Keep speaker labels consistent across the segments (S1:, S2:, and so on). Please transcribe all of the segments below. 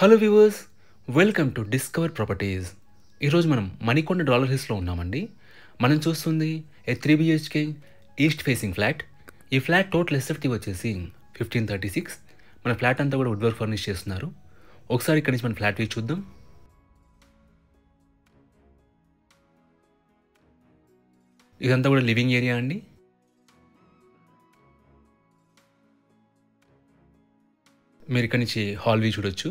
S1: Hello viewers, welcome to discover properties. ఈరోజు మనం Manikonda dollar హిల్స్లో ఉన్నామండి. మనం చూస్తుంది ఏ 3 BHK ఈస్ట్ ఫేసింగ్ ఫ్లాట్. ఈ ఫ్లాట్ టోటల్ ఎస్ఎఫ్టీ వచ్చేసి 1536. మన ఫ్లాట్ అంతా కూడా వుడ్ వర్క్ ఫర్నిష్ చేస్తున్నారు. ఒకసారి ఇక్కడి నుంచి మన ఫ్లాట్ వ్యూ చూద్దాం. ఇదంతా కూడా లివింగ్ ఏరియా అండి. మీరు ఇక్కడి నుంచి హాల్ వ్యూ చూడొచ్చు.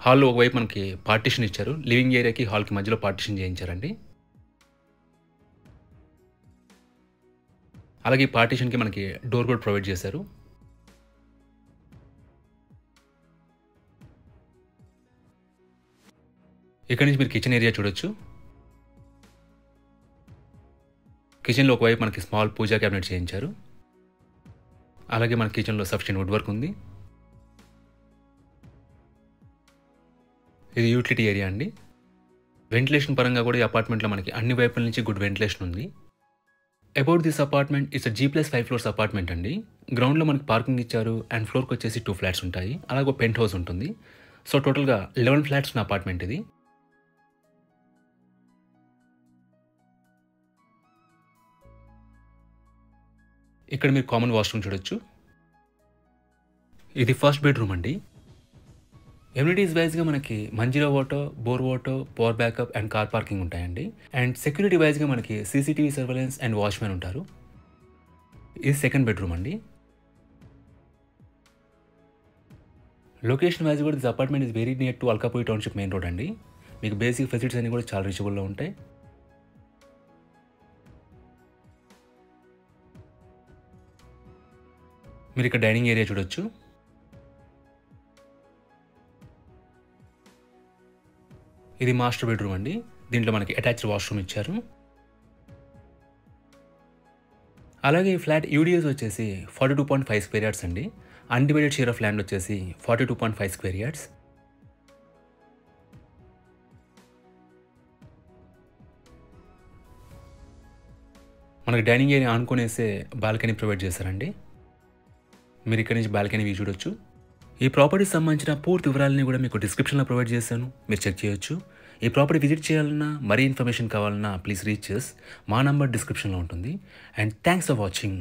S1: హాల్లో ఒకవైపు మనకి పార్టీషన్ ఇచ్చారు. లివింగ్ ఏరియాకి హాల్కి మధ్యలో పార్టీషన్ చేయించారండి. అలాగే పార్టీషన్కి మనకి డోర్ కూడా ప్రొవైడ్ చేశారు. ఇక్కడి నుంచి మీరు కిచెన్ ఏరియా చూడొచ్చు. కిచెన్లో ఒకవైపు మనకి స్మాల్ పూజా క్యాబినెట్ చేయించారు. అలాగే మన కిచెన్లో సఫిషియెంట్ వుడ్ వర్క్ ఉంది. ఇది యూటిలిటీ ఏరియా అండి. వెంటిలేషన్ పరంగా కూడా ఈ అపార్ట్మెంట్లో మనకి అన్ని వైపుల నుంచి గుడ్ వెంటిలేషన్ ఉంది. About this apartment it's G+5 floors apartment అండి. గ్రౌండ్లో మనకి పార్కింగ్ ఇచ్చారు అండ్ ఫ్లోర్కి వచ్చేసి 2 ఫ్లాట్స్ ఉంటాయి. అలాగే ఒక పెంట్ హౌస్ ఉంటుంది. సో టోటల్గా 11 ఫ్లాట్స్ ఉన్న అపార్ట్మెంట్ ఇది. ఇక్కడ మీరు కామన్ వాష్రూమ్ చూడొచ్చు. ఇది ఫస్ట్ బెడ్రూమ్ అండి. ఎమ్యూనిటీస్ వైజ్గా మనకి Manjira water, bore water, power backup and car parking ఉంటాయండి. అండ్ సెక్యూరిటీ వైజ్గా మనకి CCTV సర్వేలెన్స్ అండ్ వాచ్మెన్ ఉంటారు. ఇది సెకండ్ బెడ్రూమ్ అండి. లొకేషన్ వైజ్ కూడా this apartment is very near to Alkapuri township main road అండి. మీకు బేసిక్ ఫెసిలిటీస్ అన్ని కూడా చాలా రీచబుల్లో ఉంటాయి. మీరు ఇక్కడ డైనింగ్ ఏరియా చూడొచ్చు. ఇది మాస్టర్ బెడ్రూమ్ అండి. దీంట్లో మనకి అటాచ్డ్ వాష్రూమ్ ఇచ్చారు. అలాగే ఈ ఫ్లాట్ యూడిఎస్ వచ్చేసి 42.5 స్క్వేర్ యార్డ్స్ అండి. అన్డివైడెడ్ షేర్ ఆఫ్ ల్యాండ్ వచ్చేసి 42.5 స్క్వేర్ యార్డ్స్. మనకి డైనింగ్ ఏరియా ఆనుకునేసే బాల్కనీ ప్రొవైడ్ చేశారండి. మీరు ఇక్కడ నుంచి బాల్కనీ వ్యూ చూడొచ్చు. ఈ ప్రాపర్టీకి సంబంధించిన పూర్తి వివరాలని కూడా మీకు డిస్క్రిప్షన్లో ప్రొవైడ్ చేశాను. మీరు చెక్ చేయొచ్చు. ఈ ప్రాపర్టీ విజిట్ చేయాలన్నా, మరీ ఇన్ఫర్మేషన్ కావాలన్నా ప్లీజ్ రీచ్ us. మా నంబర్ డిస్క్రిప్షన్లో ఉంటుంది. And thanks for watching.